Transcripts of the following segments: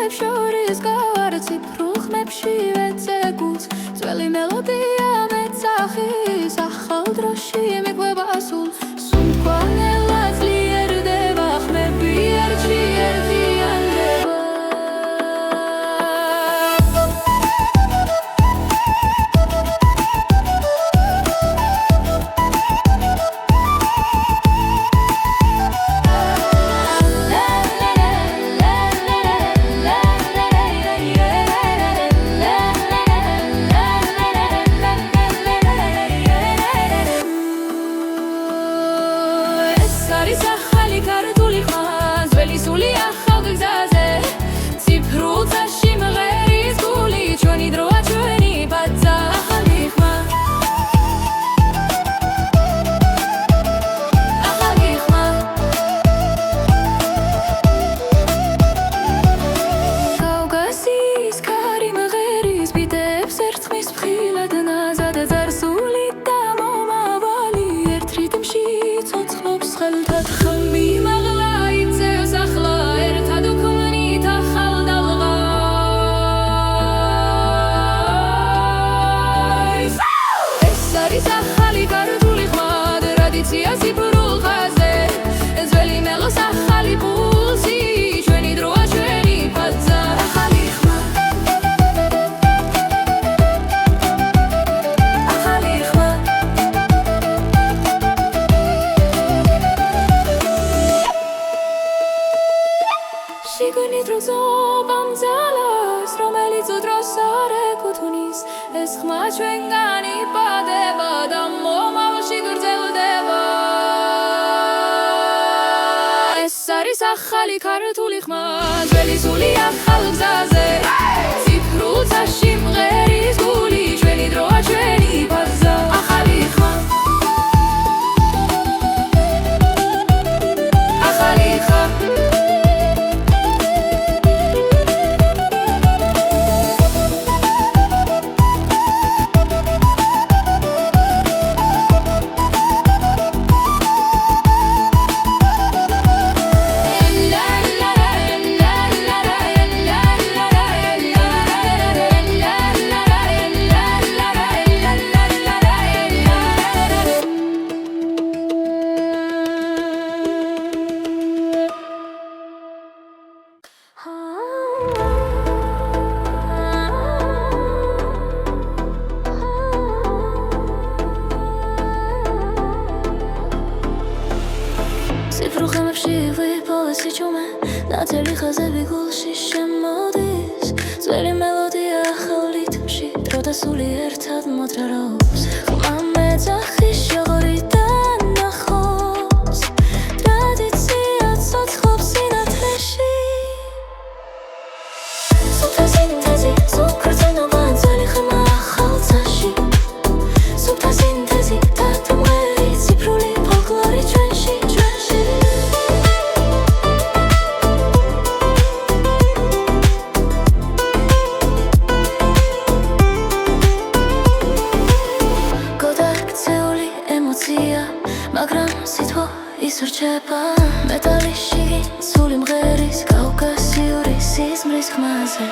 ხმებს შორის გავარ ციფრულ ხმებში ვეცეგულს ძველი მელოდია მეცახის ახალ დროში მიყვება სულს სულთქვალელა ძლიერდება ხმები ერთში ერთიანდება ახალი ქართული ხმა ძველი სული ახალ გზაზე ციფრულ წაში მღერის გული ჩვენი დროა ჩვენი ბაზა ახალი ხმა ახალი ხმა ნაცელი ხაზები გულში შემოდის ძველი მელოდია ახალ რითმში დრო და სული ერთად მოძრაობს ხმა მეძახის შოღორიდან ნახოს ტრადიცია ცოცხლობს სინათლეში სუფთა სინთეზი სუკრძნობა ძველი ხმა ახალ წაში სუფთა სინთეზი დათმღერი ციფრული ფოლკლორი ჩვენში მაგრამ სიტყვა ისურჩება მეტალიში სული მღერის კავკასიური სიზმრის ხმაზე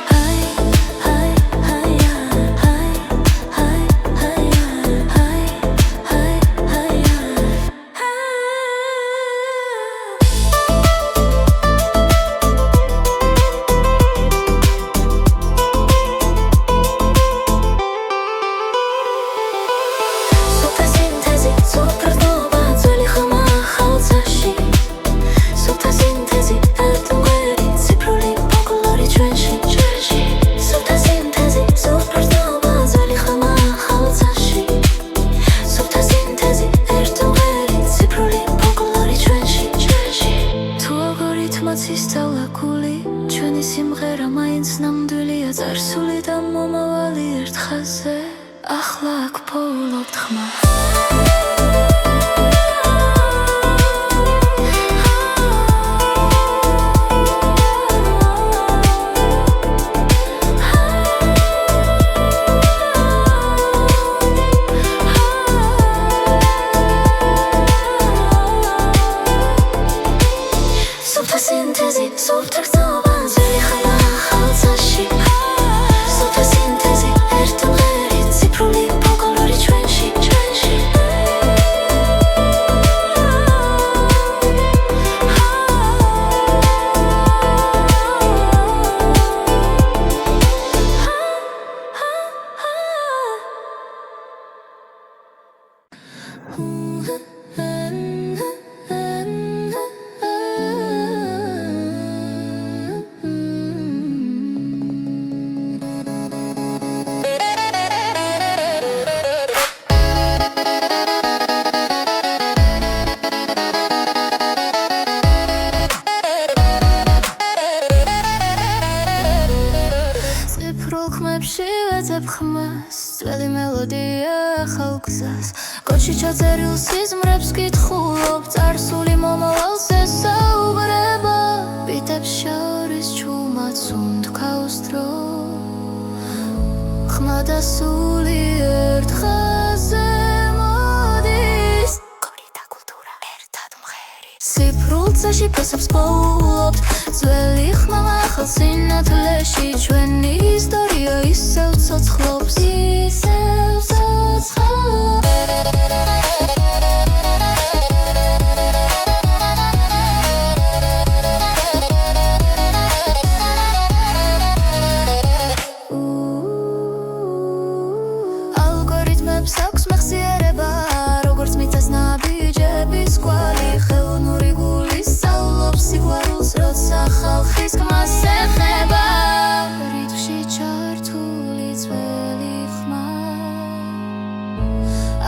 ახლა აქ პოულობთ ხმა სუფთა სინთეზი სუფთა გზნობა ძველი ხმა ჭრაში ჩაწერილ სიზმრებს კითხულობ წარსული მომავალს ესაუბრება ბიტებს შორის ჩუმად სუნთქავს დრო ხმა და სული ერთ ხაზზე მოდის კორი და კულტურა ერთად მღერის სიფრულცაში ფესებს პოულობთ ძველი ხმამა ახალ სინათლეში ჩვენი ისტორია ისევ ცოცხლობს ისევ ცოცხლობს ალგორითმებს აქვს მეხსიერება როგორც მიწას ნაბიჯების კვალი ხელოვნური გული სწავლობს სიყვარულს როცა ხალხის გმას ეხება რითმში ჩართული ძველი ხმა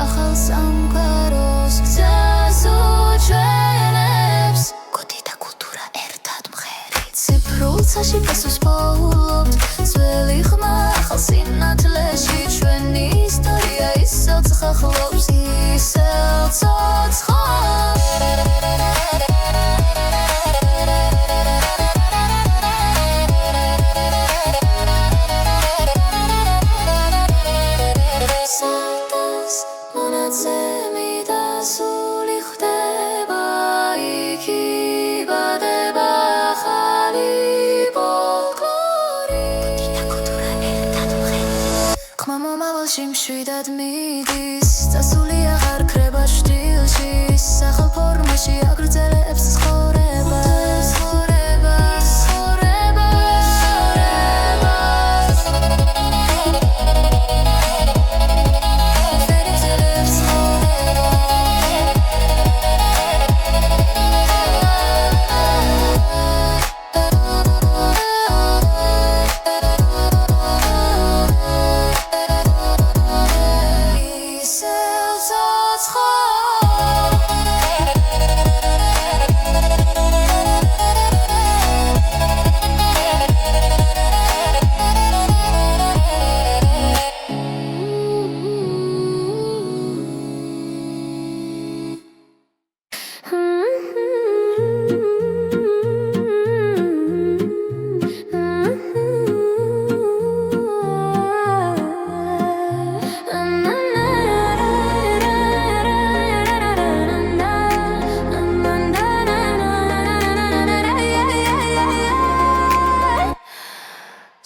ახალ სამყაროს გზას უჩვენებს კოდი და კულტურა ერთად მღერით ციფრულცაში ფესვს პოულობთ ძველი ხმა ახალ სინათლეში ჩვენი ისტორია ისევ ცოცხლობს ისევ ცოცხლობს სათანს მონაცემი და სული ხდება იქ იბადება ახალი ფოლკლორი ხმა მომავალში მშვიდად მიდის წასული აღარ ქრება შტილში სახალ ფორმაში აგრძელებს ცხოვრება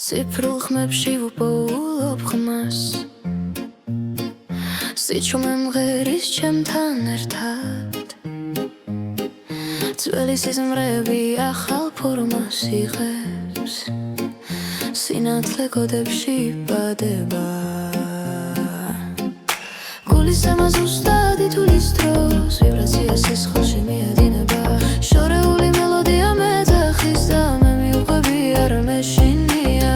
სიფრულ ხმებში ვუპოულობ ხმას სიჩუმე მღერის ჩემთან ერთად ძველი სიზმრები ახალ ფორმას იღებს სინათლე კოდებში იბადება გულის ზემა ზუსტად ითulis დროს ვიბრაცია სისხლში მიედინება შორეული მელოდია მეძახის და მე მივყვები არ მეშინია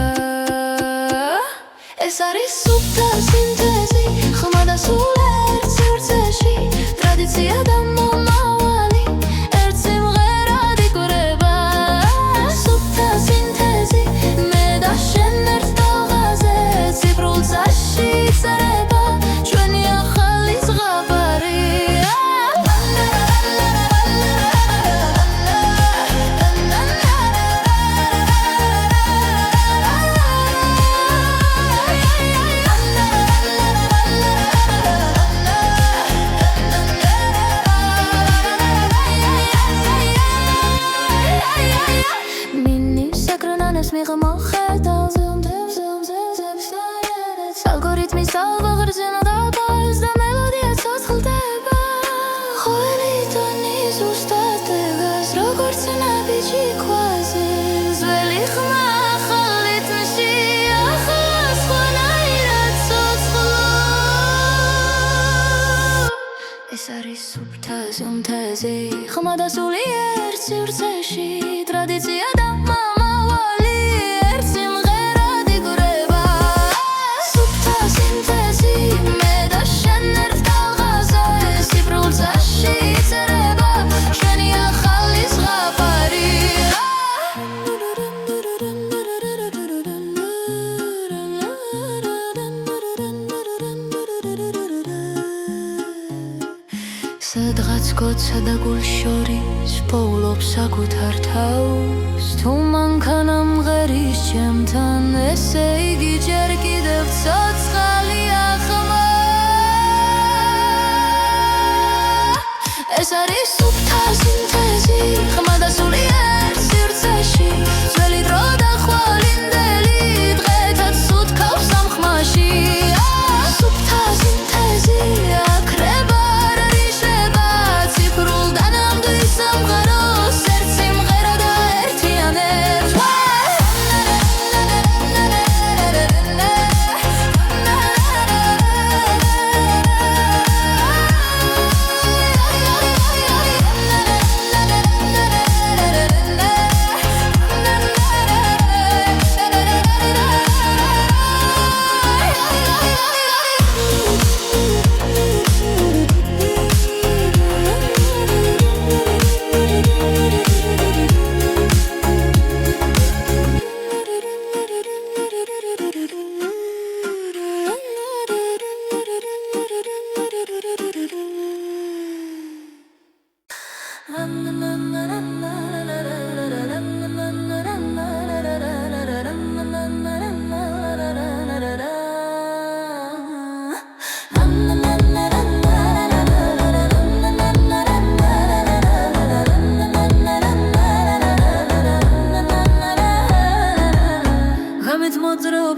ეს არის სუფთა სინთეზი ხმა და სულ ერთ სივრცეში ტრადიცია და მომავალი ერთ სიმღერად იკვრება სუფთა სინთეზი მე და შენ ერთ ტალღაზე ციფრულცაში წერება ჩვენი ახალი ზღაპარი ალგორითმის ალღაღრძენა დაბალს და მელოდია ცოცხლდება ყოველი ტონი ზუსტად დგას როგორც ნაბიჯი ქვაზე ძველი ხმა ახალ რიტმში ახლა სხვანაირად ცოცხლობს ეს არის სუფთა სინთეზი ხმა და სული ერთ სივრცეში ტრადიცია და მომავალი ერთ სიმღერად იკვრება სუფთა სინთეზი მე და შენ ერთ ტალღაზე სიფრულცაში წერება ჩვენი ახალი ზღაპარი პოულობს საკუთარ თავს თუ მანქანა მღერის ჩემთან ესე იგი ჯერ კიდევ ცოცხალია ხმა ეს არის სუფთა სინთეზი ხმა და სულიერ სივრცეში ძველი დრო და ხვალინდელი დღეთაც უთქავს ამ ხმაში სუფთა სინთეზი აქრება რიშება ციფრულ და ნამდვილ სამყაროს ერთ სიმღერა და ერთიანებს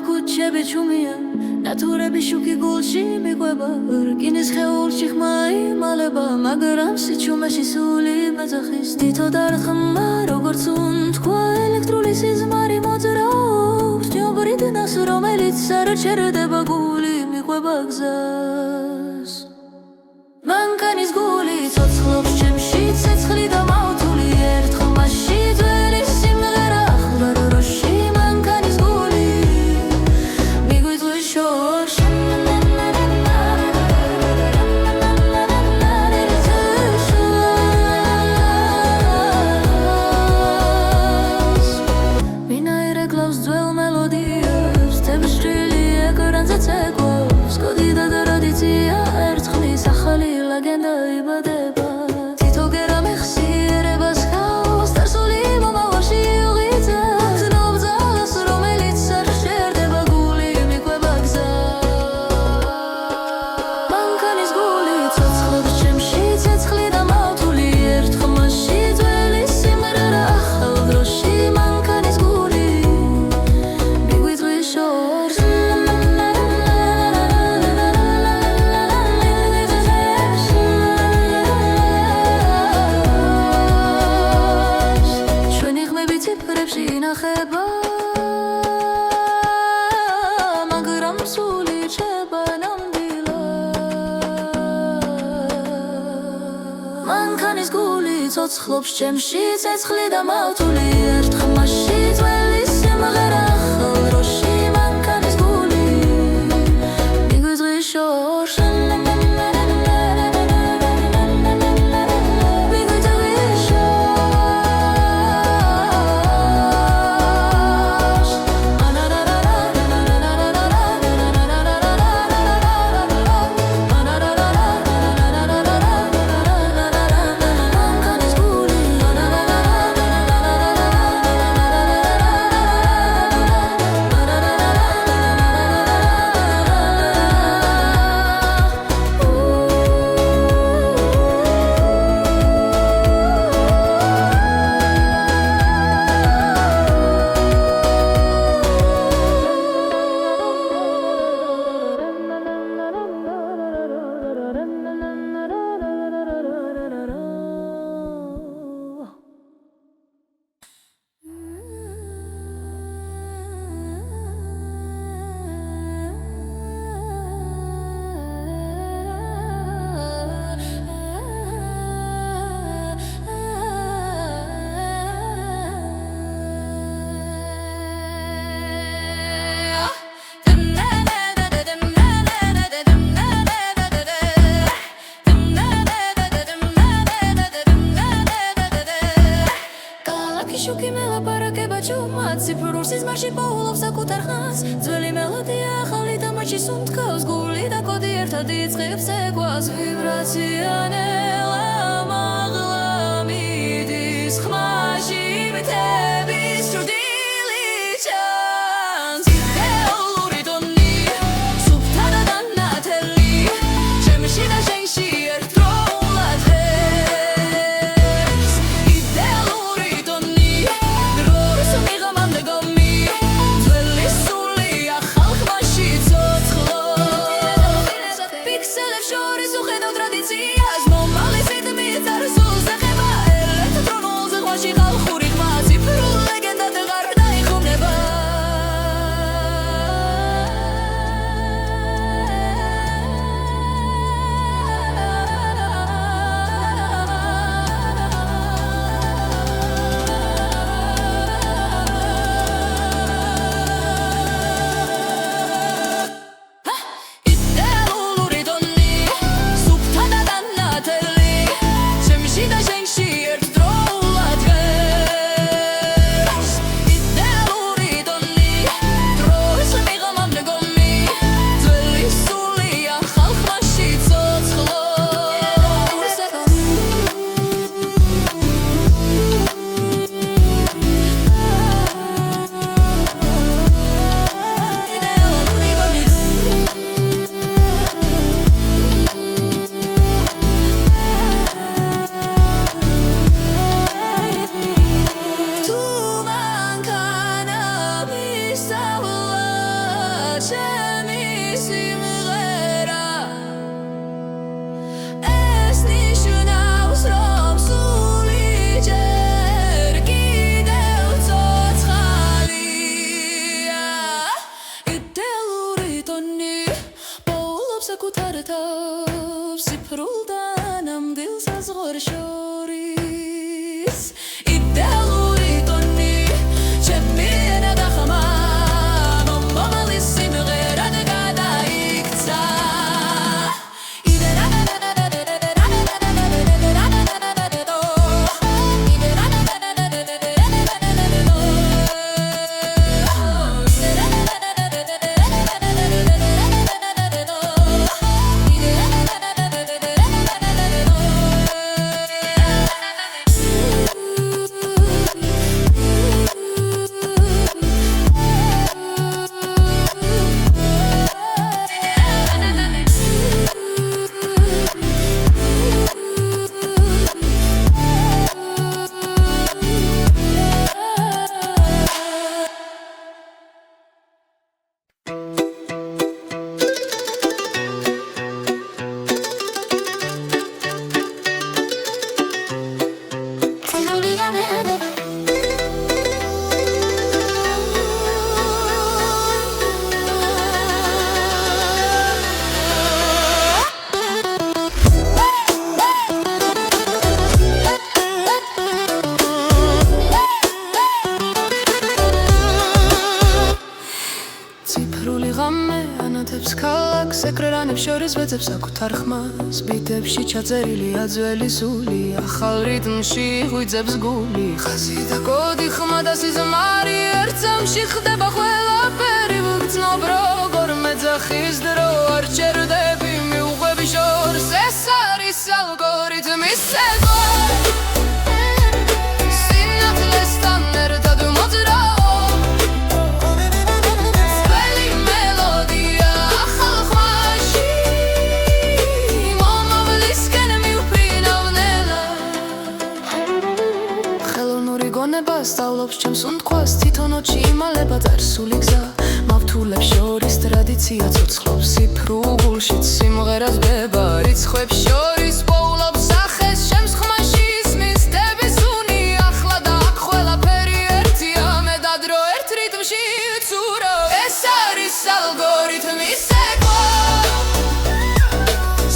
ქუჩები ჩუმია ნატურები შუქი გულში მიყვება რკინის ხეულში ხმა იმალება მაგრამ სიჩუმეში სული მეძახის თითო დარხმა როგორც უნთქვა ელექტრული სიზმარი მოძრაობს ჯობრიდნას რომელიც არ ჩერდება გული მიყვება გზას მანქანის გული ცოცხლობს ჩემში ცეცხლი და მავთული ერთ ხმაში ძველი სიმღერა ახლა როში მანქანის გული მანქანის გული ცოცხლობს ჩემში ცეცხლი და მავთული ერთ ხმაში ძველი სიმღერა ახლა როში მანქანის გული მიგვიძღვის შორს შუქი მელაპარაკება ჩუმად ციფრულ სიზმარში პოულობს საკუთარ ხანს ძველი მელოდია ახალი დამაჩი სუნთქავს გული და კოდი ერთად იწყებს ეკვას ვიბრაცია ნელა მაღლა მიდის იდეალური ტონი ჩემი ენა და ხმა მომალის სიმღერად გადაიქცა ციფრული ღამე ანათებს ქალაქს ეკრანებს შორის ვეძებს საკუთარ ხმას ბიტებში ჩაწერილია ძველი სული ახალ რიტმში ღვიძებს გული ხაზი და კოდი ხმა და სიზმარი ერთ წამში ხდება ყველაფერი ვგრძნობ როგორ მეძახის დრო არ ჩერდები მიუყვები შორს ეს არის ალგორითმის ცეკვა სინათლესთან ერთად მოძრაო სწავლობს ჩემს უნდყვას თვითონ ოჩი იმალება წარსული გზა მავთულებს შორის ტრადიცია ცოცხლობს ციფრულ გულშიც სიმღერას ბება რიცხვებს შორის პოულობს სახეს ჩემს ხმაში ისმის დების უნი ახლა და აქ ყველაფერი ერთია მე და დრო ერთ რიტმში ცურო ეს არის ალგორითმის ცეკვა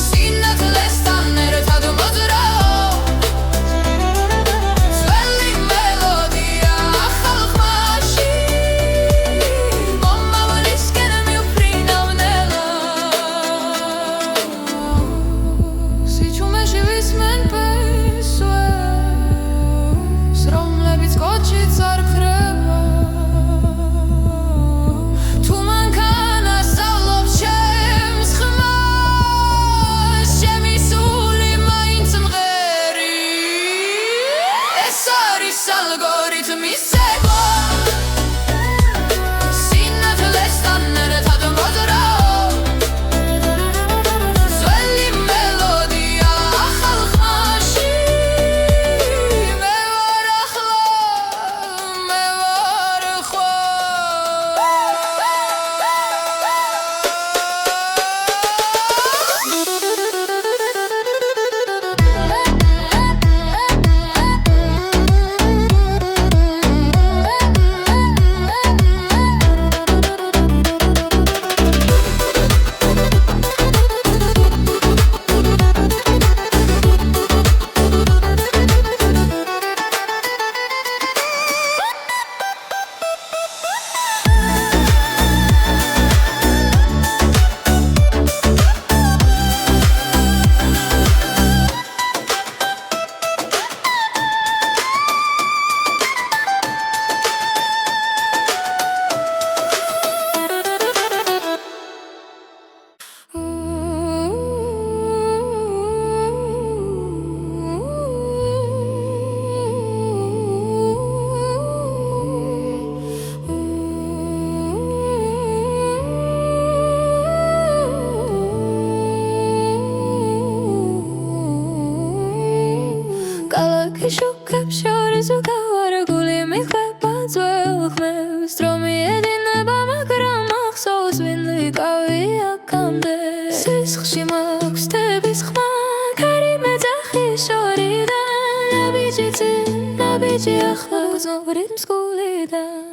სინათლესთან ერთად მოძრაო αλγόριθμის ცეკვა სინათლესთან ერთად მოძრაო ძველი მელოდია ახალ ხმაში მე ვარ ახლა მე ვარ ხვა შუქებს შორის ვგავარ გული მიხვება ძველ ხმებს დრო მიედინება მაგრამ ახსოვს ვინ ვიყავი აქამდე სისხლში მაქვს თების ხმა ქარი მეძახის შორიდან ნაბიჯი ახლა გრძნობ რიტმს გულიდან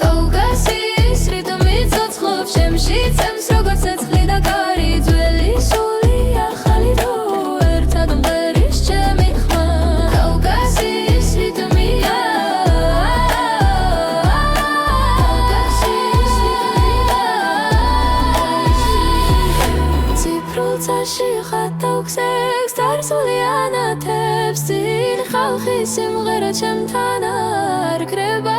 კავკასიის რიტმი ცოცხლობს ჩემში წემს როგორც ცეცხლი და კარი ძველი სული ახალი დრო ერთად მღერის ჩემი ხმა კავკასიის ერთხი სიმღერა ჩემთან არ ქრება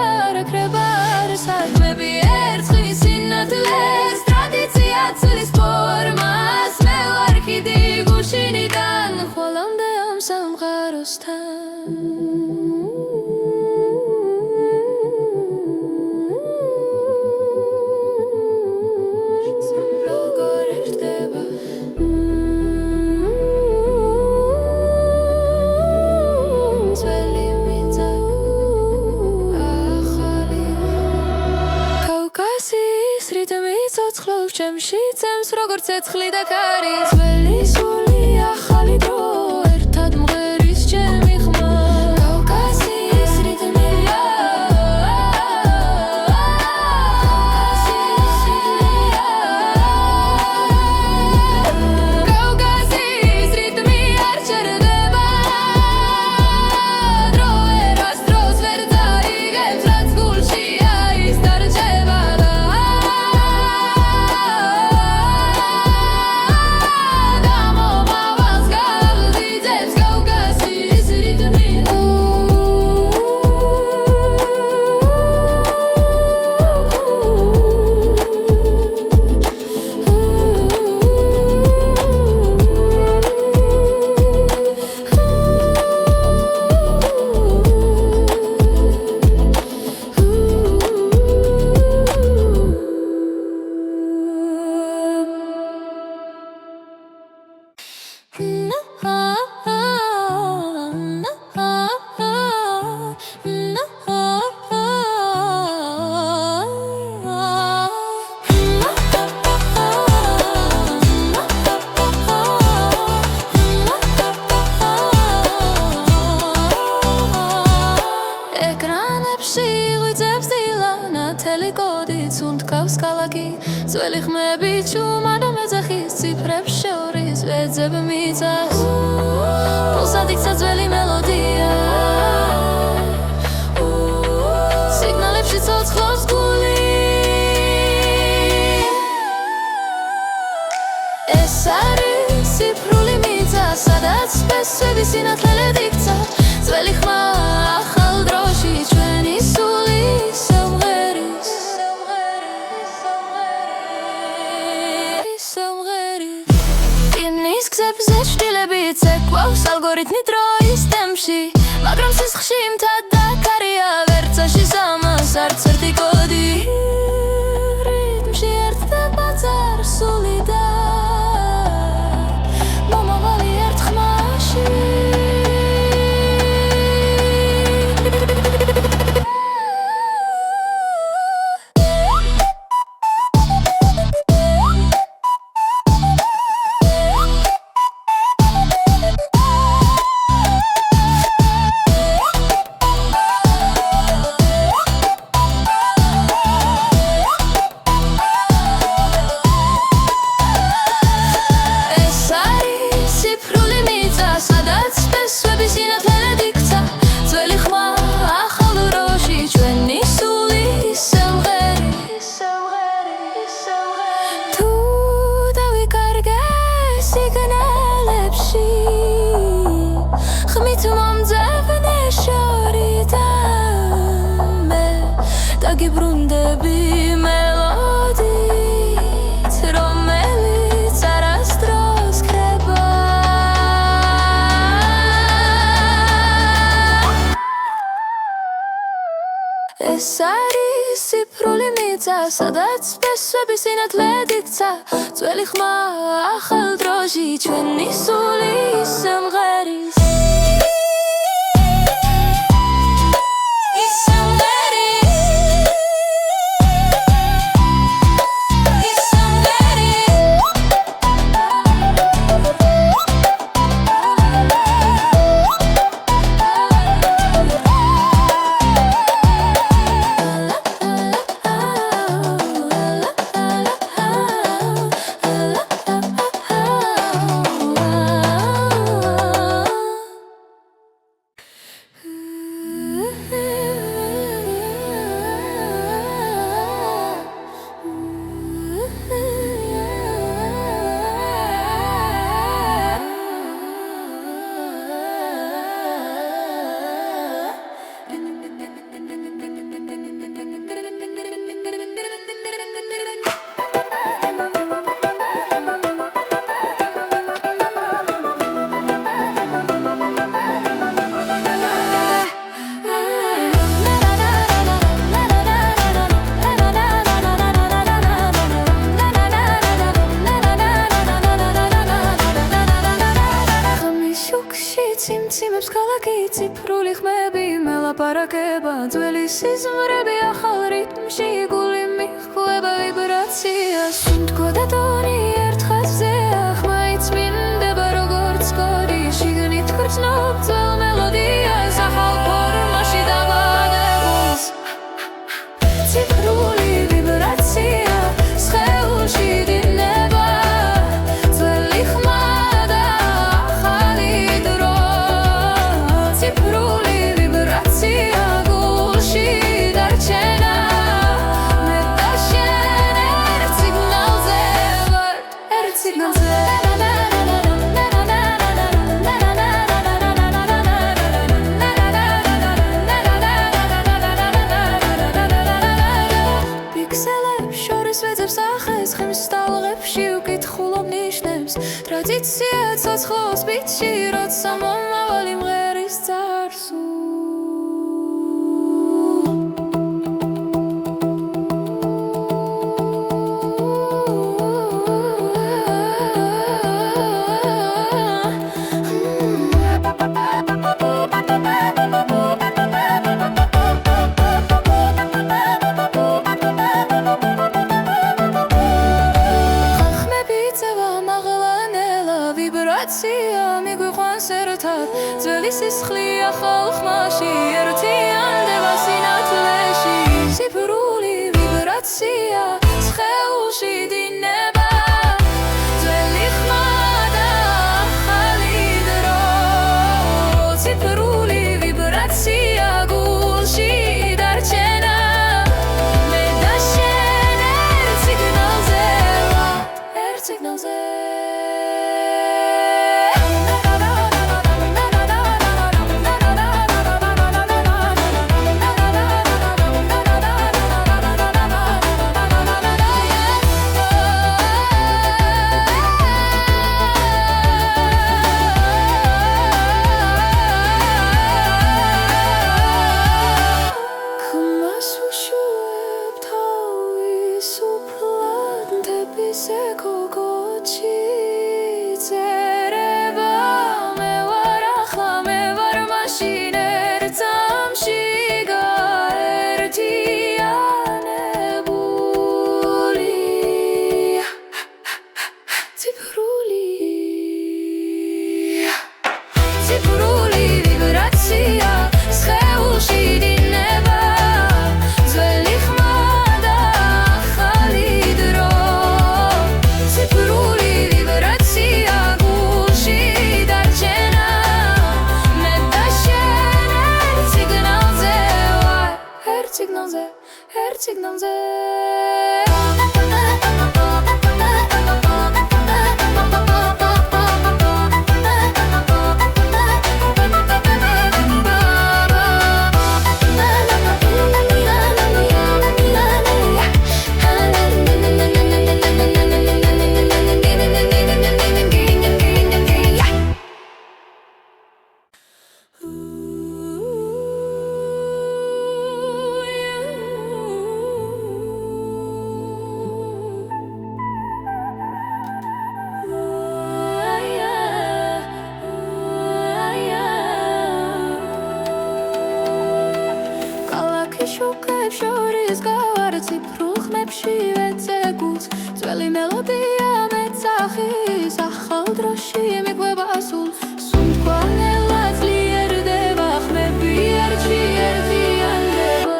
საქმეები ერთხი სინათლეს ტრადიცია ცვლის ფორმას მე ვარ ხიდი გუშინიდან ხვალამდე ამ სამყაროსთან ჩემში წემს როგორც ცეცხლი და ქარი ძველი სული ახალი დრო ერთად მღერის ჩემი ხმა კავკასიის რიტმია კავკასიის რიტმი არ ჩერდება დრო ერას დროს ვერ დაიგებს რაც გულშია ის დარჩება ძველი ხმები ჩუმად მეძახის ციფრებს შორის ვეძებ მიწას პულსად იქცა ძველი მელოდია სიგნალებში ცოცხლობს გული ეს არის ციფრული მიწა სადაც სპესები სინათლედ იქცა ძველი ხმა ახალ დროში ჩვენი სული ცეკვავს ალგორითმი დროის ტემპში მაგრამ სისხლში მთად დაქარია ვერცაში სამას არც ერთი კოდი რიტმში ერთდება წარსული და მომავალი ერთ ხმაში გიბრუნდები მელოდით რომელიც არასდროს ქრება ეს არის ციფრული მიწა სადაც სპესები სინათლედ იქცა ძველი ხმა ახალ დროში ჩვენი სული სიმღერის ქალაქი ციფრული ხმები მელაპარაკება ძველი სიზმრები ახალ რიტმში გული მიხვდება ვიბრაციას სუნთქვა და ტონი ერთ ხაზზეა ხმაიც მინდება როგორც კოდი შიგნით გრძნობ ძველ მელოდიას ახალ ფორმაში დაბადებულს ციფრული ვიბრაცია სხეულში დინება ძველი ხმა და ახალი დრო ციფრული ვიბრაცია გულში დარჩენა მე და შენ ერთ სიგნალზე ვართ ერთ სიგნალზე ხემსტალღებში უკითხულობ ნიშნებს ტრადიცია ცოცხლობს ბიტში როცა მომავალი მღერის წარსულ მიგვიყვანს ერთად ძველი სისხლი ახალ ხმაში ერთიანდება სინათლეში ციფრული ვიბრაცია სხეულში დინება ძველი ხმა და ახალი დრო ციფრული ვიბრაცია გულში დარჩენა მე და შენ ერთ სიგნალზე ვართ ერთ სიგნალზე ციფრული ვიბრაცია სხეულში დინება ძველი ხმა და ახალი დრო ციფრული ვიბრაცია გულში დარჩენა მე და შენ ერთ სიგნალზე ვართ ერთ სიგნალზე ერთ სიგნალზე შუქებს შორის გავარ ციფრულ ხმებში ვეცე გულს ძველი მელოდია მეცახის ახალ დროში მიყვება სულს სუნთქვა ნელა ძლიერდება ხმები ერთში ერთიანდება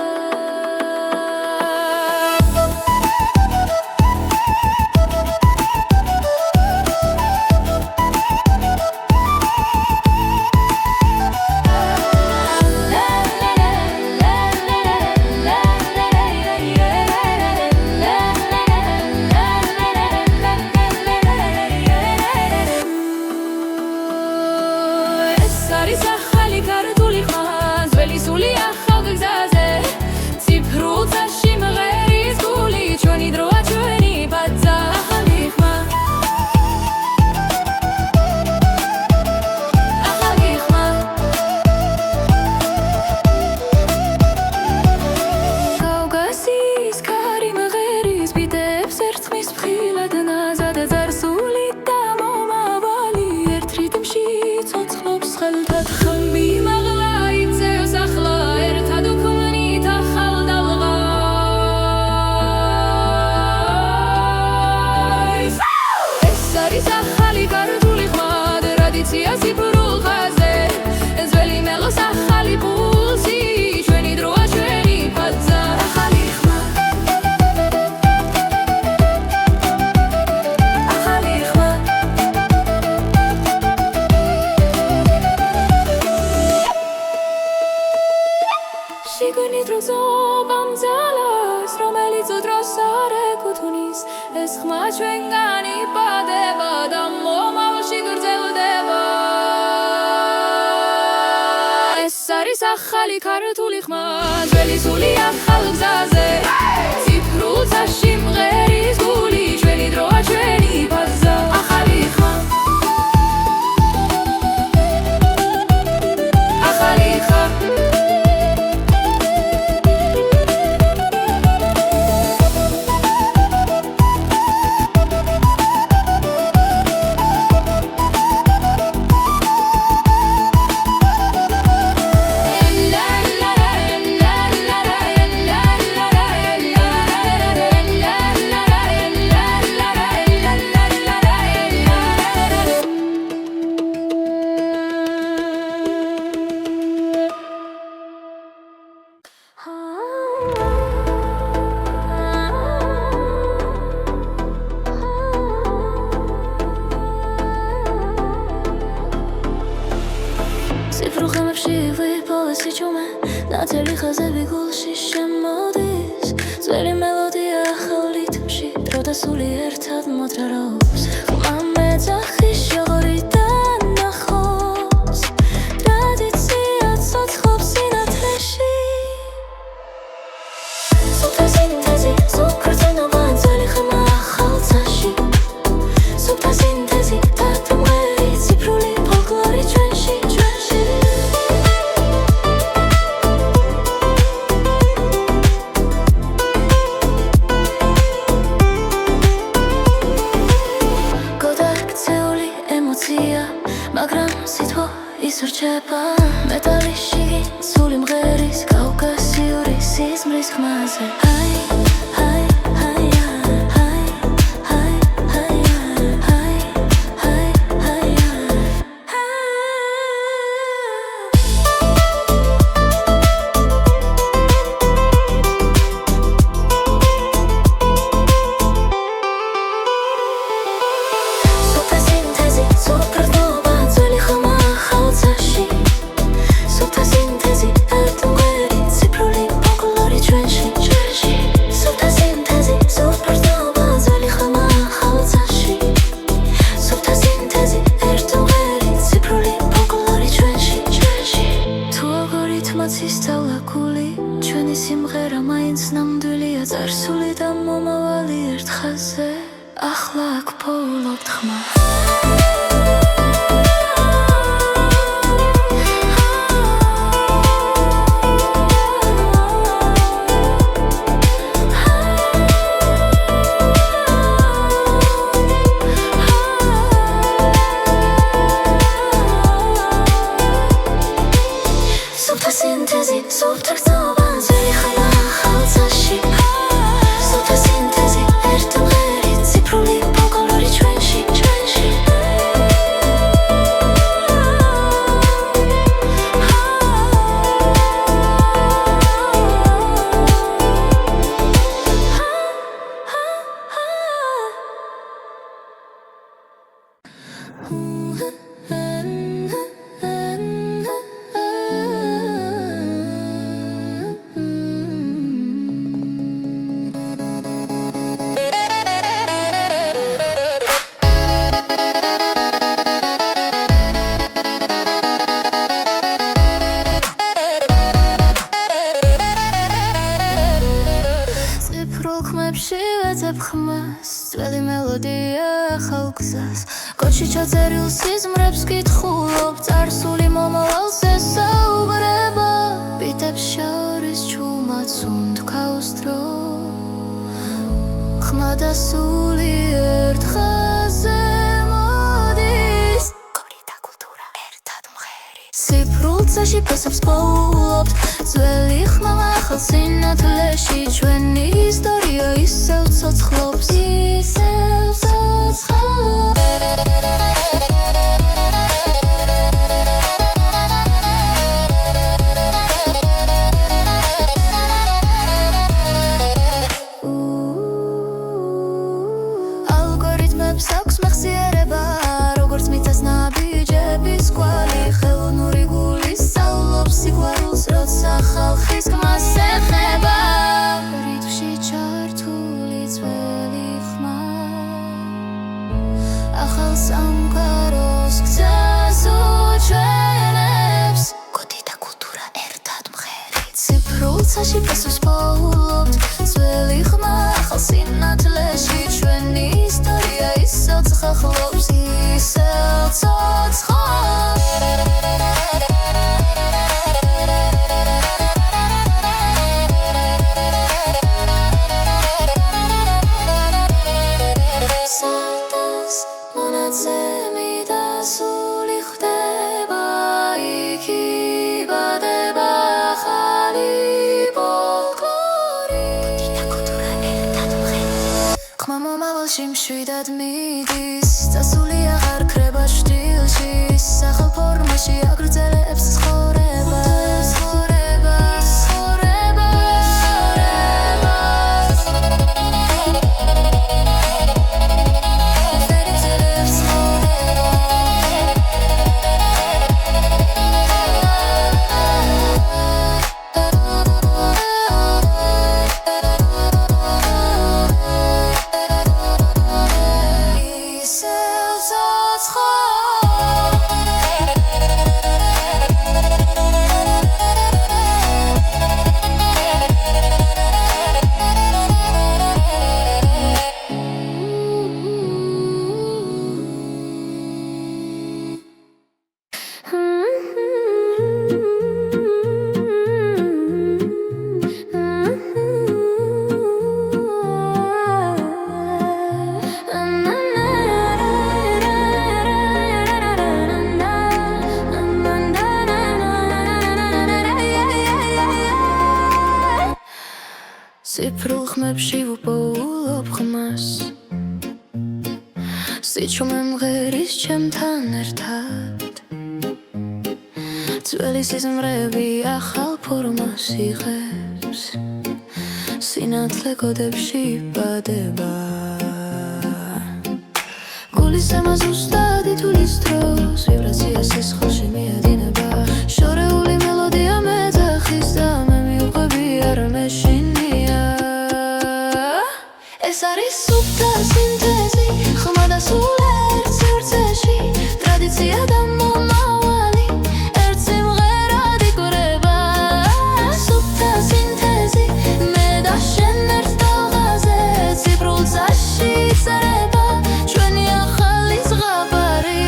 ცოცხლობს ხელთან ხმი შიგნით როზობამ ძალას რომელიც უდროს არ ეკუთვნის ეს ხმა ჩვენგან იბადება და მომავალში გრძელდება ეს არის ახალი ქართული ხმა ძველი სული ახალ გზაზე ციფრულ წაში მღერის გული ჩვენი დროა ჩვენი ბაზა ახალი ხმა ახალი ხმა ციფრულ ხმებში ვიპოვეს იჩუმე ნათელი ხაზები გულში შემოდის ძველი მელოდია ახალ რითმში დრო და სული ერთად მოძრაობს ხმა მეძახის შოღორიდან ნახოს ტრადიცია ცოცხლობს სინათლეში სუფთა სინთეზი სუკრწენობა ძველი ხმა ახალ წაში სუფთა სინთეზი დათმღერი ციფრული ფოლკლორი ჩვენში მაგრამ სიტყვა ისურჩება მეტალის შიგნი სული მღერის კავკასიური სიზმრის ხმაზე ჰაი ჰაი ჰაი ჰაი ჰაი ჰაი ჰაი ჰაი ჰაი სუფთა სინთეზი სუკრწენობა ჩვენი სიმღერა მაინც ნამდვილია წარსული და მომავალი ერთ ხაზზე ახლა აქ პოულობთ ხმა სუფთა სინთეზი სუფთა გრძნობა ძველი ხმა ახალ წაში სუფთა სინთეზი ერთი მღერი ციფრული ფოლკლორი ჩვენში ხმებში ვეძებ ხმას ძველი მელოდია ახალ გზას კოდში ჩაწერილ სიზმრებს კითხულობ წარსული მომავალს ესაუბრება ბიტებს შორის ჩუმად სუნთქავს დრო ხმა და სული ერთ ხაზზე მოდის გორი და კულტურა ერთად მღერის ციფრულ წაში ფესობს პოულობთ ძველი ხმა ახალ სინათლეში ჩვენი ისტორია ისევ ცოცხლობს ისევ ცოცხლობს ალგორითმებს აქვს მეხსიერება როგორც მიწას ნაბიჯების კვალი ხელოვნური გული სწავლობს სიყვარულს როცა ხალხის ციფრულცაში პასუხს პოულობთ ძველი ხმა ახალ სინათლეში ჩვენი ისტორია ისევ ცხახლობს ისევ ცოცხლობს სარდას მონაცემი და სული ხდება იქ იბადება ახალი ფოლკლორი ხმა მომავალში მშვიდად მიდის წასული აღარ ქრება შტილში სახალ ფორმაში აგრძელებს ცხოვრება ციფრულ ხმებში ვუპოულობ ხმას სიჩუმე მღერის ჩემთან ერთად ძველი სიზმრები ახალ ფორმას იღებს სინათლე კოდებში იბადება გულის ზემა ზუსტად ითulis დროს ვიბრაცია სისხლში მიედინება შორეული მელოდია მეძახის და მე მივყვები არ მეშინია ეს არის სუფთა სინთეზი ხმა და სულ ერთ სივრცეში ტრადიცია და მომავალი ერთ სიმღერად იკვრება სუფთა სინთეზი მე და შენ ერთ ტალღაზე ციფრულ წაში წერება ჩვენი ახალი ზღაპარი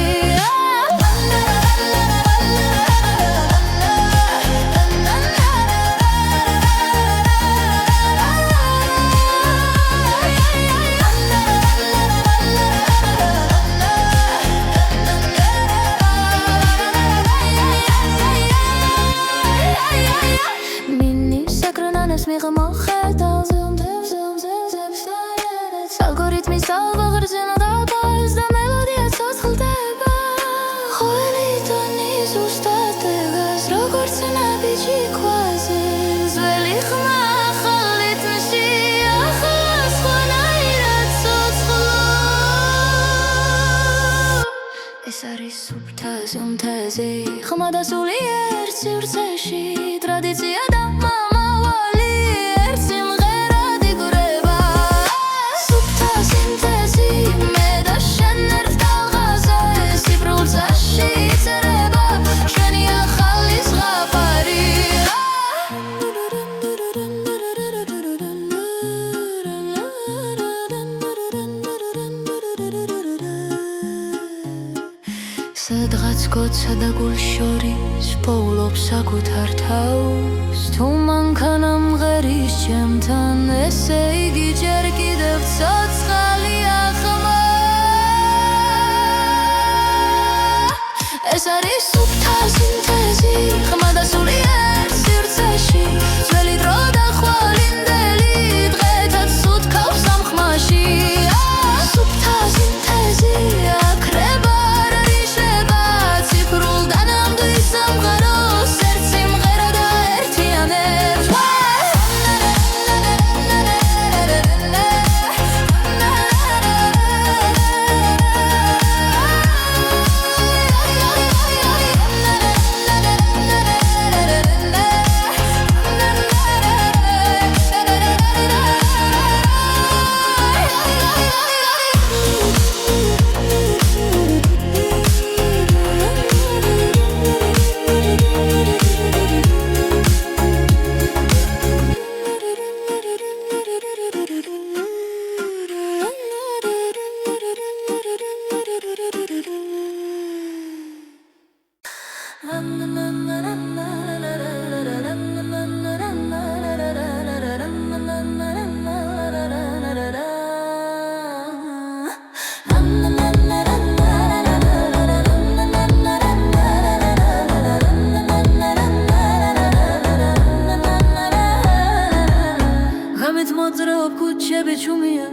ალგორითმის ალგოღრძენა დაბალს და მელოდია ცოცხლდება ყოველი ტონი ზუსტად დგას როგორც ნაბიჯი ქვაზე ძველი ხმა ახალ რიტმში ახლა სხვანაირად ცოცხლობს ეს არის სუფთა სინთეზი ხმა და სული ერთ სივრცეში ტრადიცია და მომავალი ერთ სიმღერად იკვრება სუფთა სინთეზი მე და შენ ერთ ტალღაზე ციფრულ წაში წერება ჩვენი ახალი ზღაპარი სადღაც გოცა და გულშორის პოულობს საკუთარ თავს თუ მანქანა მღერის ჩემთან ესე იგი ჯერ კიდევ ცოცხალია ხმა ეს არის სუფთა სინთეზი ხმა და სული ერთ სივრცეში ძველი დრო და ხვალინდელი დღეთაც სუთქავს ამ ხმაში სუფთა სინთეზი აკრება ჩუმია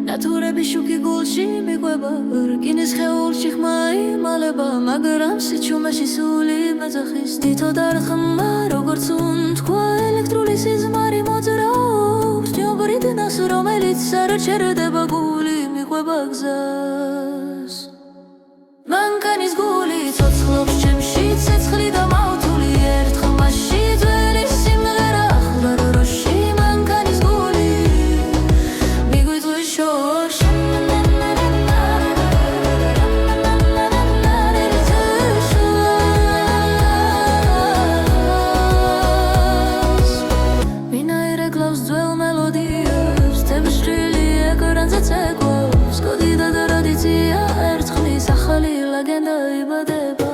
ნათურები შუქი გულში მიყვება რკინის ხეულში ხმა იმალება მაგრამ სიჩუმეში სული მეძახის თითო დარხმა როგორც უნთქვა ელექტრული სიზმარი მოძრაობს ჯობრიდნას რომელიც არ ჩერდება გული მიყვება გზას მანქანის გული ცოცხლობს ჩემში ცეცხლი და მავთული ერთ ხმაში ძველი სიმღერა ახლა როში მანქანის გული მიგვიწვის შორს ვინაირე კლავს ძველ მელოდიას თებშრილი ეკრანზე ცეკვავს კოდი და ტრადიცია ერთხმის ახალი ლეგენდა იბადება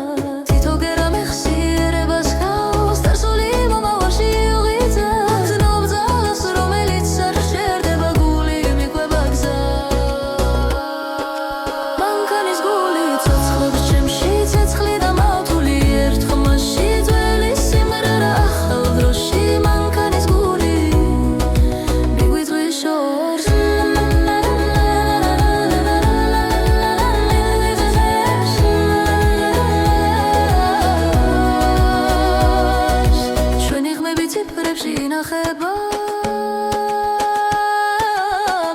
თითო გერა მეხსიერებას ხავს დასული მომავალში უღიძებს ნობ ძალას რომელიც არ შერდება გული მიყვება გზას მანქანის გული ცოცხლობს ჩემში ცეცხლი და მავთული ერთ ხმაში ძველი სიმღერა ახალ დროში მანქანის გული მიგვიწვის შორს ციფრებში ინახება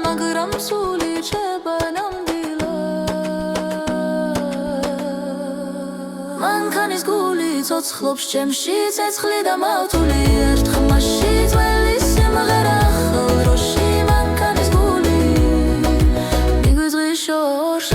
მაგრამ სული რჩება ნამდვილად მანქანის გული ცოცხლობს ჩემში ცეცხლი და მავთული ერთ ხმაში ძველი სიმღერა ახალ დროში მანქანის გული მიგვიწვის შორს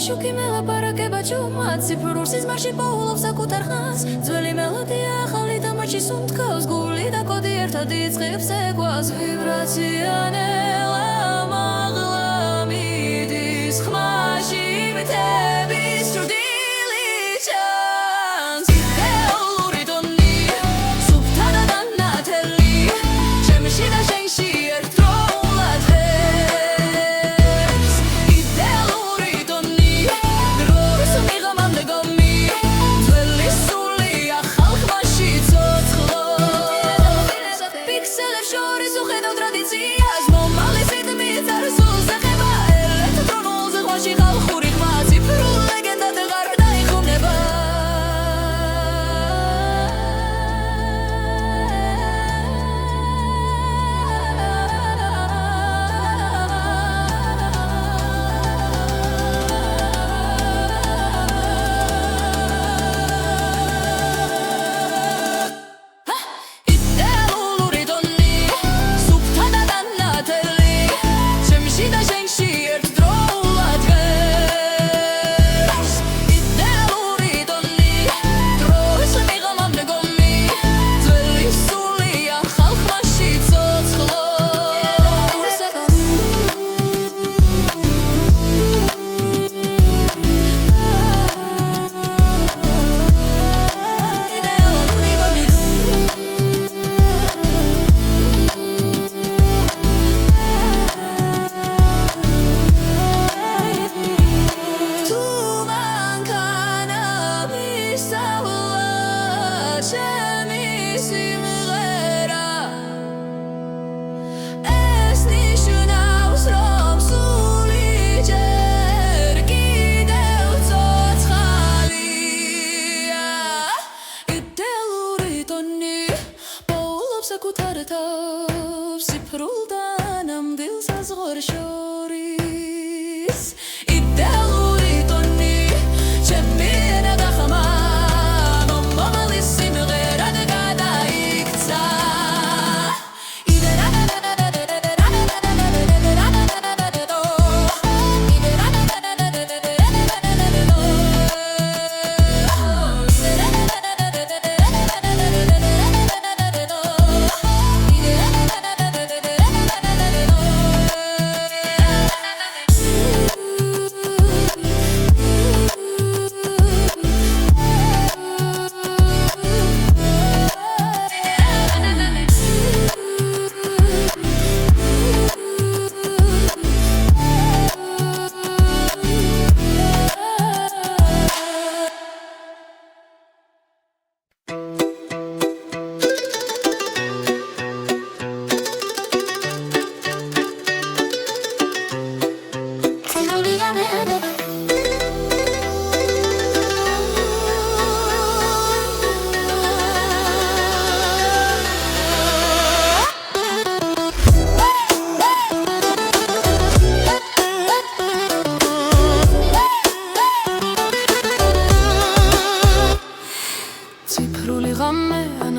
შუქი მელაპარაკება ჩუმად ციფრულ სიზმარში პოულობს საკუთარ ხანს ძველი მელოდია ახალი დამაჩი სუნთქავს გული და კოდი ერთად იწყებს ეკვას ვიბრაცია ნელა მაღლა მიდის ხმაში მითების ჭრდილი ჩანს იდეალური ტონი სუფთა და დანათელი ჩემში და შენში ერთდროულად ღებს იდეალური ტონი დროის მიღამამდე გომი ძველი სული ახალ ხმაში ცოცხლობს პიქსელებს შორის უხედავ ტრადიციას მომალის რიტმი წარსულს ეხება ელექტრონულ ზღვაში ხალხური ხმა ციფრულ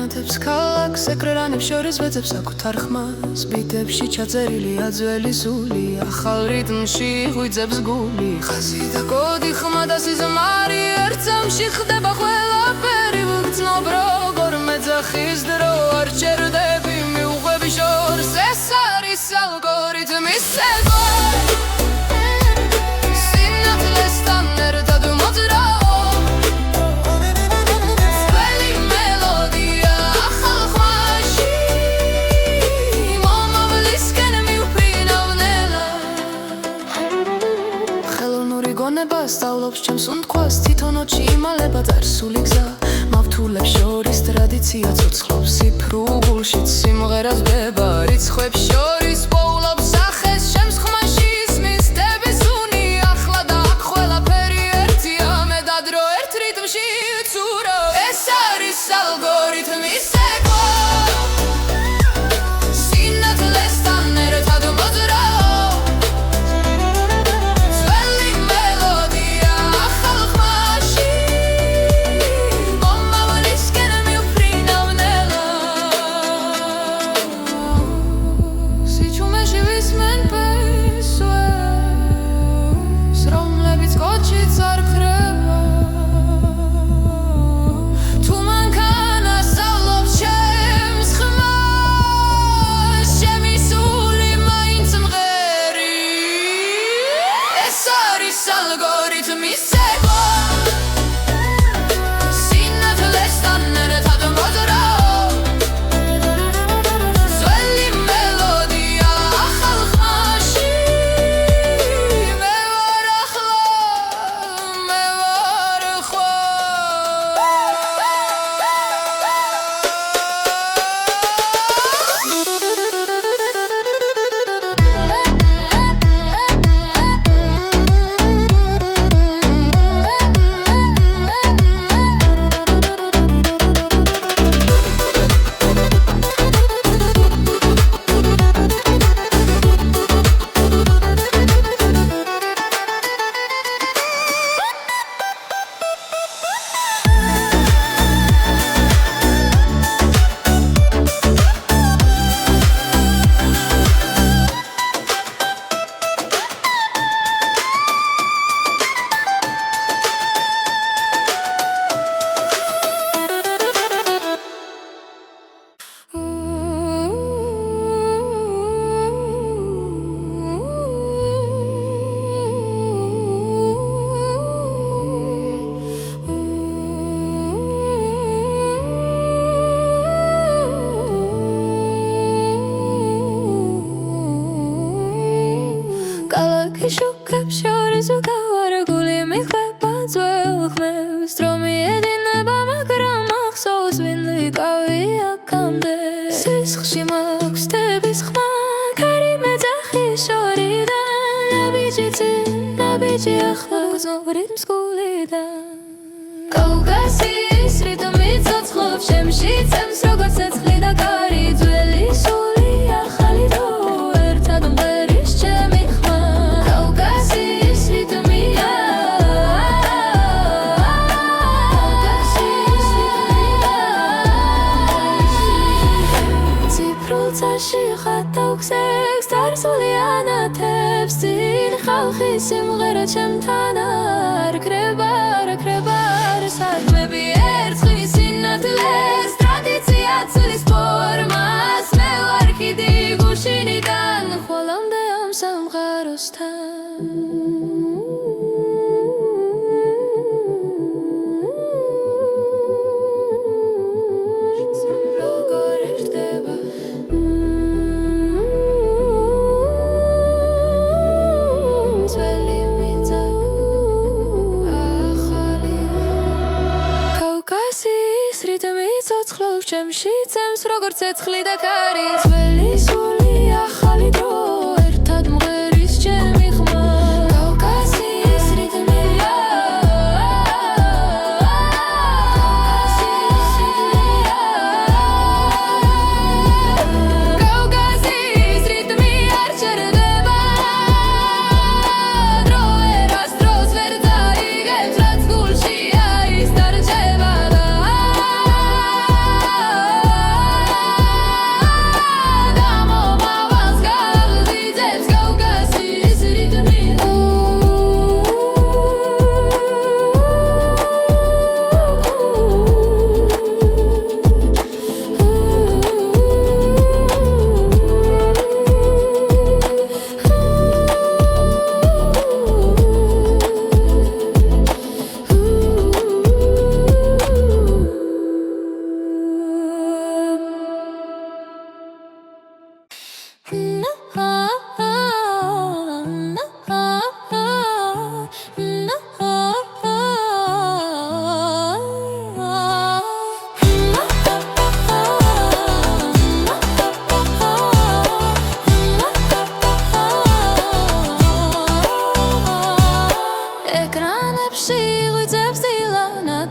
ანათებს ქალაქს ეკრანებს შორის ვეძებს საკუთარ ხმას ბიტებში ჩაწერილია ძველი სული ახალ რიტმში ღვიძებს გული ხაზი და კოდი ხმა და სიზმარი ერთსამში ხდება ყველაფერი ვგრძნობ როგორ მეძახის დრო არ ჩერდები მიუღები შორს ეს არის ალგორითმის ცეკვა სინათლესთან ერთად მოძრაო სწავლობს ჩემს უნდქვას თვითონოჩი იმალება წარსული გზა მავთულებს შორის ტრადიცია ცოცხლობს სიფრუგულშიც სიმღერას ბება რიცხვებს შორის პოულობს სახეს ჩემს ხმაში ისმის დების უნი ახლა და აქ ყველაფერი ერთია მე და დრო ერთ რიტმში ცურო ეს არის ალგორითმის ცეკვა სინათლესთან ერთად მოძრაო αλგორითმის ცეკვა სინათლესთან ერთად მოძრაო ძველი მელოდია ახალ ხმაში მე ვარ ახლა მე ვარ ხვა შუქებს შორის უგავარგული მიხვება ძველ ხმებს დრო მიედინება მაგრამ ახსოვს ვინ ვიყავი აქამდე სისხლში მაქვს დების ხმა ქარი მეძახის შორიდან ნაბიჯი ახლა გრძნობ რიტმს გულიდან კავკასიის რიტმი ცოცხლობს ჩემში წემს როგორც ცეცხლი და კარი ძველი სული ახალი დრო ერთად მღერის ჩემი ხატავქსებს წარსული ანათებს წინ ხალხი სიმღერა ჩემთან არ ქრება საქმეები ერწყმის სინათლეს ტრადიცია ცვლის ფორმას მე ვარ კიდი გუშინიდან ხოლამდე ამ სამყაროსთან ჩემში წემს როგორც ცეცხლი და კარი ძველი სული ახალი დრო ერთად მღერის ჩემი ხმა კავკასიის რიტმია კავკასიის რიტმი არ ჩერდება დრო ერას დროს ვერ დაიგებს რაც გულში არის დარჩება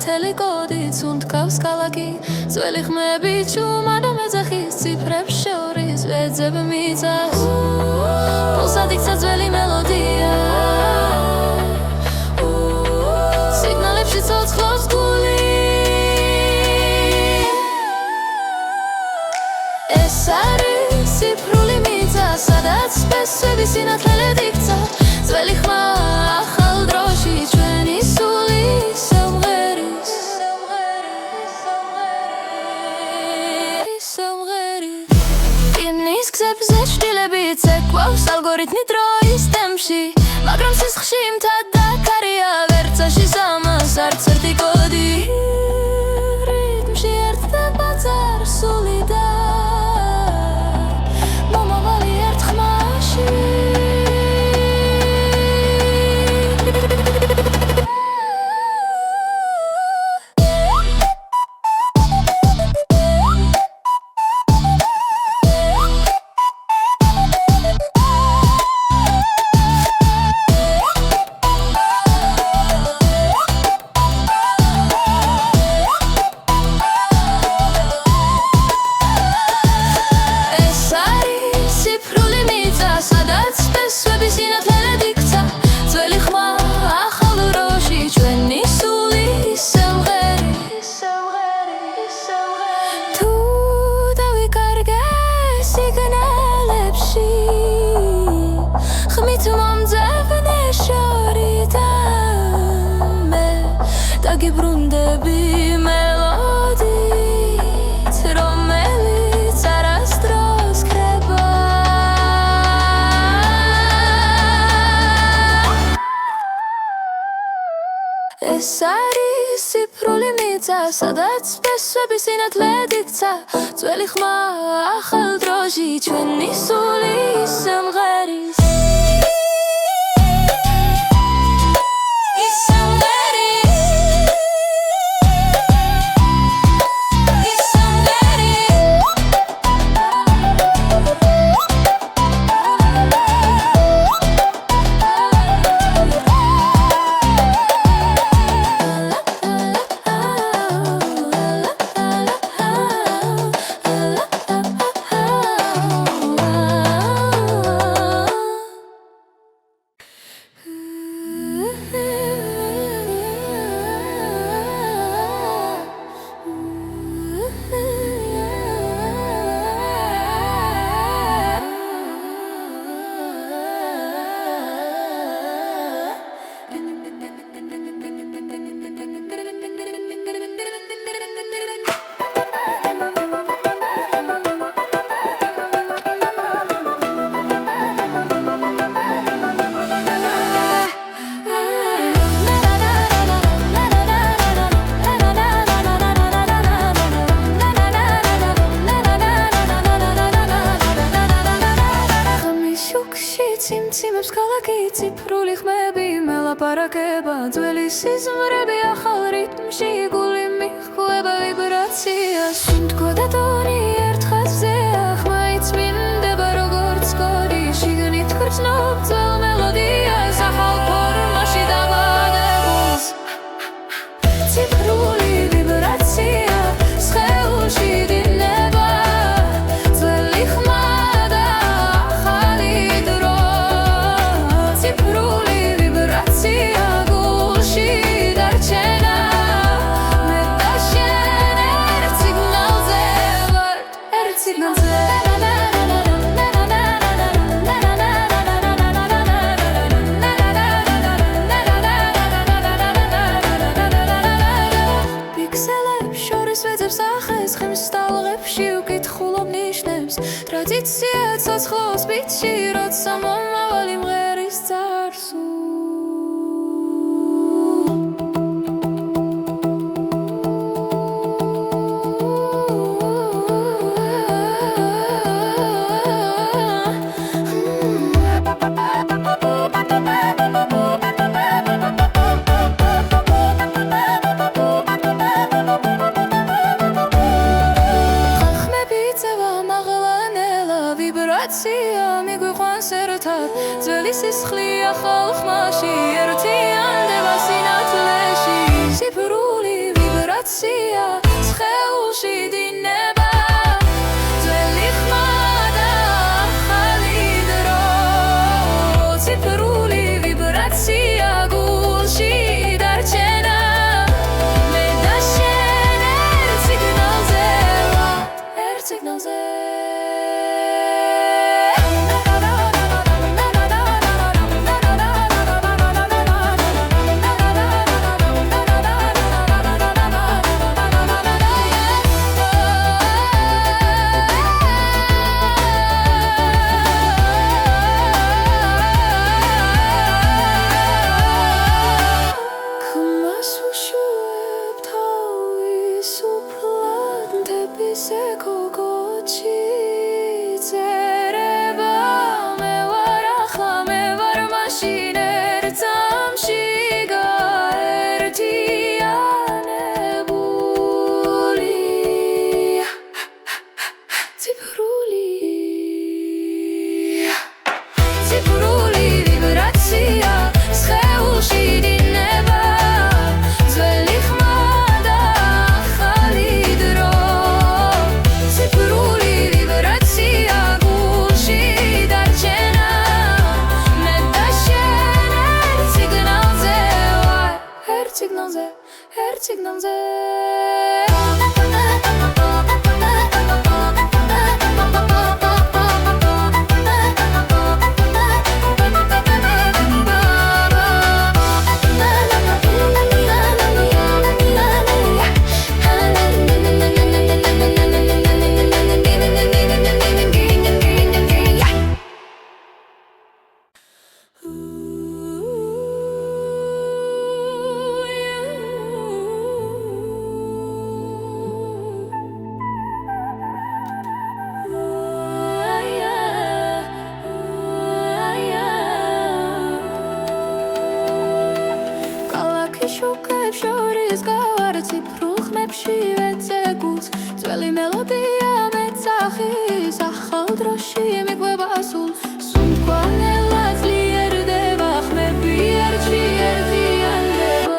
მთელი კოდიც უნდკავს ქალაქი ძველი ხმები ჩუმად მეძახის ციფრებს შორის ვეძებ მიწას პულსად იქცა ძველი მელოდია სიგნალებში ცოცხლობს გული ეს არის ციფრული მიწა სადაც სპესვები სინათლედ იქცა ძველი ხმა ახალ დროში ჩვენი სული სამღერის იმის გზებზე შტილებიც ეკვავს ალგორითმი დროის ტემპში მაგრამ სისხლში მთადაქარია ვერცაში სამას არც ერთი კოდი რიტმში ერთდება წარსული და მომავალი ერთ ხმაში გიბრუნდები მელოდით რომელიც არასდროს ქრება ეს არის ციფრული მიწა სადაც სპესვები სინათლედ იქცა ძველი ხმა ახალ დროში ჩვენი სული სამღერის ციმციმებს ქალაქი ციფრული ხმები მელაპარაკება ძველი სიზმრები ახალ რიტმში გული მიჰყვება ვიბრაციას სუნთქვა და ტონი ერთ ხაზზეა ხმა იწმინდება როგორც კოდი შიგნით გრძნობ ძველ მელოდიას ახალ ფორმაში დაბადებულს ციფრული ვიბრაცია სხეულში დინება ძველი ხმა ტრადიცია ცოცხლობს ბიტში როცა მომავალი მღერის წარსულს ვიბრაცია მიგვიყვანს ერთად ვიბრაცია სხეულში დინება ძველი ხმა და ახალი დრო ციფრული ვიბრაცია გულში დარჩენა მე და შენ ერთ სიგნალზე ერთ სიგნალზე Sekogotchi zereba me varacha me var mashiner tamshi gartianebuli Tsipruli vibratsia sxeulshi dineba zveli khma da ახალი დრო ციფრული ვიბრაცია გულში დარჩენა მე და შენ ერთ სიგნალზე ვარ ერთ სიგნალზე ერთ სიგნალზე შუქებ შორის გავარ ციფრულ ხმებში ვეცეგულს ძველი მელოდია მეცახის ახალ დროში მიყვება სულ სულთქვალელა ძლიერდება ხმები ერთში ერთიანდება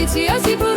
Sia